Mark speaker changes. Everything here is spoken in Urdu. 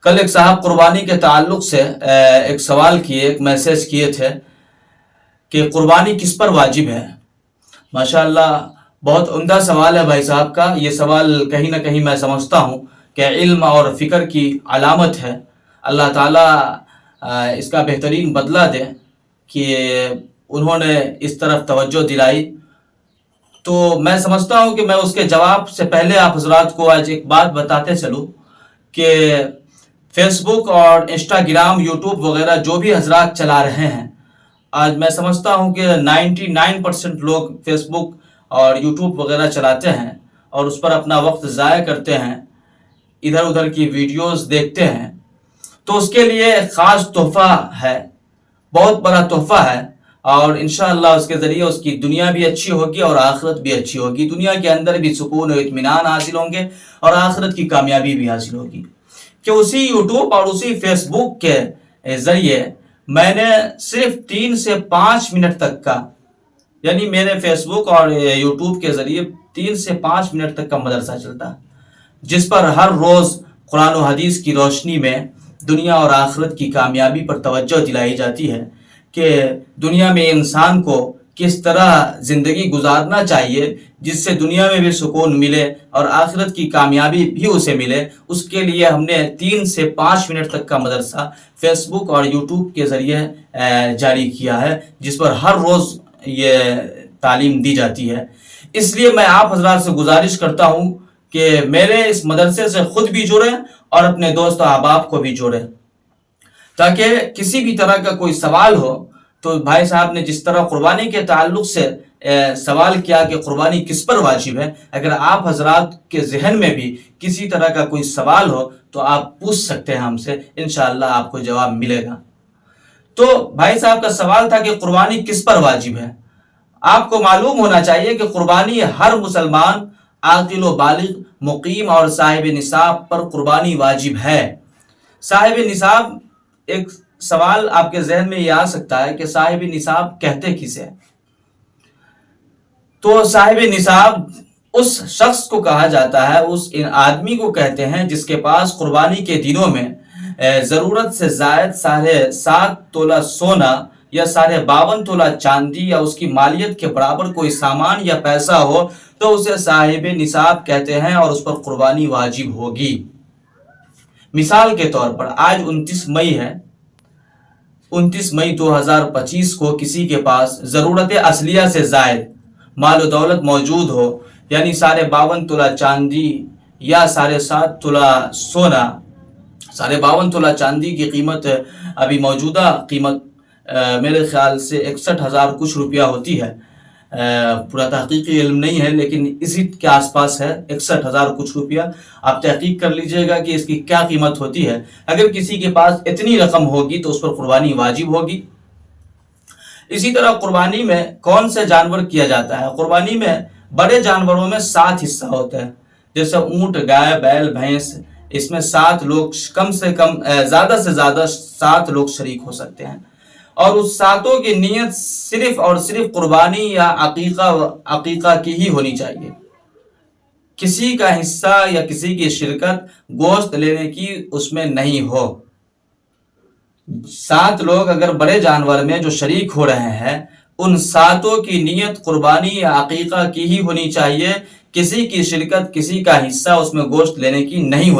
Speaker 1: کل ایک صاحب قربانی کے تعلق سے ایک سوال کیے، ایک میسیج کیے تھے کہ قربانی کس پر واجب ہے۔ ماشاءاللہ بہت عمدہ سوال ہے بھائی صاحب کا۔ یہ سوال کہیں نہ کہیں میں سمجھتا ہوں کہ علم اور فکر کی علامت ہے۔ اللہ تعالیٰ اس کا بہترین بدلہ دے کہ انہوں نے اس طرف توجہ دلائی۔ تو میں سمجھتا ہوں کہ میں اس کے جواب سے پہلے آپ حضرات کو آج ایک بات بتاتے چلوں کہ فیس بک اور انسٹاگرام، یوٹیوب وغیرہ جو بھی حضرات چلا رہے ہیں، آج میں سمجھتا ہوں کہ 99% لوگ فیس بک اور یوٹیوب وغیرہ چلاتے ہیں اور اس پر اپنا وقت ضائع کرتے ہیں، ادھر ادھر کی ویڈیوز دیکھتے ہیں۔ تو اس کے لیے ایک خاص تحفہ ہے، بہت بڑا تحفہ ہے، اور انشاءاللہ اس کے ذریعے اس کی دنیا بھی اچھی ہوگی اور آخرت بھی اچھی ہوگی۔ دنیا کے اندر بھی سکون و اطمینان حاصل ہوں گے اور آخرت کی کامیابی بھی حاصل ہوگی۔ کہ اسی یوٹیوب اور اسی فیس بک کے ذریعے میں نے صرف 3 سے 5 منٹ تک کا، یعنی میرے فیس بک اور یوٹیوب کے ذریعے 3 سے 5 منٹ تک کا مدرسہ چلتا ہے، جس پر ہر روز قرآن و حدیث کی روشنی میں دنیا اور آخرت کی کامیابی پر توجہ دلائی جاتی ہے کہ دنیا میں انسان کو کس طرح زندگی گزارنا چاہیے جس سے دنیا میں بھی سکون ملے اور آخرت کی کامیابی بھی اسے ملے۔ اس کے لیے ہم نے 3 سے 5 منٹ تک کا مدرسہ فیس بک اور یوٹیوب کے ذریعے جاری کیا ہے، جس پر ہر روز یہ تعلیم دی جاتی ہے۔ اس لیے میں آپ حضرات سے گزارش کرتا ہوں کہ میرے اس مدرسے سے خود بھی جڑیں اور اپنے دوست و احباب کو بھی جوڑیں، تاکہ کسی بھی طرح کا کوئی سوال ہو تو بھائی صاحب نے جس طرح قربانی کے تعلق سے سوال کیا کہ قربانی کس پر واجب ہے، اگر آپ حضرات کے ذہن میں بھی کسی طرح کا کوئی سوال ہو تو آپ پوچھ سکتے ہیں ہم سے، انشاءاللہ آپ کو جواب ملے گا۔ تو بھائی صاحب کا سوال تھا کہ قربانی کس پر واجب ہے۔ آپ کو معلوم ہونا چاہیے کہ قربانی ہر مسلمان عاقل و بالغ، مقیم اور صاحب نصاب پر قربانی واجب ہے۔ صاحب نصاب، ایک سوال آپ کے ذہن میں یہ آ سکتا ہے کہ صاحب نصاب کہتے کسے؟ تو صاحب نصاب اس شخص کو کہا جاتا ہے، اس آدمی کو کہتے ہیں جس کے پاس قربانی کے دنوں میں ضرورت سے زائد 7.5 تولہ سونا یا 52.5 تولہ چاندی یا اس کی مالیت کے برابر کوئی سامان یا پیسہ ہو تو اسے صاحب نصاب کہتے ہیں اور اس پر قربانی واجب ہوگی۔ مثال کے طور پر آج 29 مئی ہے، 29 مئی 2025 کو کسی کے پاس ضرورت اصلیہ سے زائد مال و دولت موجود ہو، یعنی 52.5 تولہ چاندی یا 7.5 تولہ سونا۔ 52.5 تولہ چاندی کی قیمت ابھی موجودہ قیمت میرے خیال سے 61,000 کچھ روپیہ ہوتی ہے، پورا تحقیقی علم نہیں ہے لیکن اسی کے آس پاس ہے، 61,000 کچھ روپیہ۔ آپ تحقیق کر لیجئے گا کہ اس کی کیا قیمت ہوتی ہے۔ اگر کسی کے پاس اتنی رقم ہوگی تو اس پر قربانی واجب ہوگی۔ اسی طرح قربانی میں کون سے جانور کیا جاتا ہے؟ قربانی میں بڑے جانوروں میں 7 حصہ ہوتے ہیں، جیسے اونٹ، گائے، بیل، بھینس۔ اس میں 7 لوگ کم سے کم، زیادہ سے زیادہ 7 لوگ شریک ہو سکتے ہیں، اور اس 7 کی نیت صرف اور صرف قربانی یا عقیقہ کی ہی ہونی چاہیے۔ کسی کا حصہ یا کسی کی شرکت گوشت لینے کی اس میں نہیں ہو۔ 7 لوگ اگر بڑے جانور میں جو شریک ہو رہے ہیں، ان 7 کی نیت قربانی یا عقیقہ کی ہی ہونی چاہیے، کسی کی شرکت، کسی کا حصہ اس میں گوشت لینے کی نہیں ہونی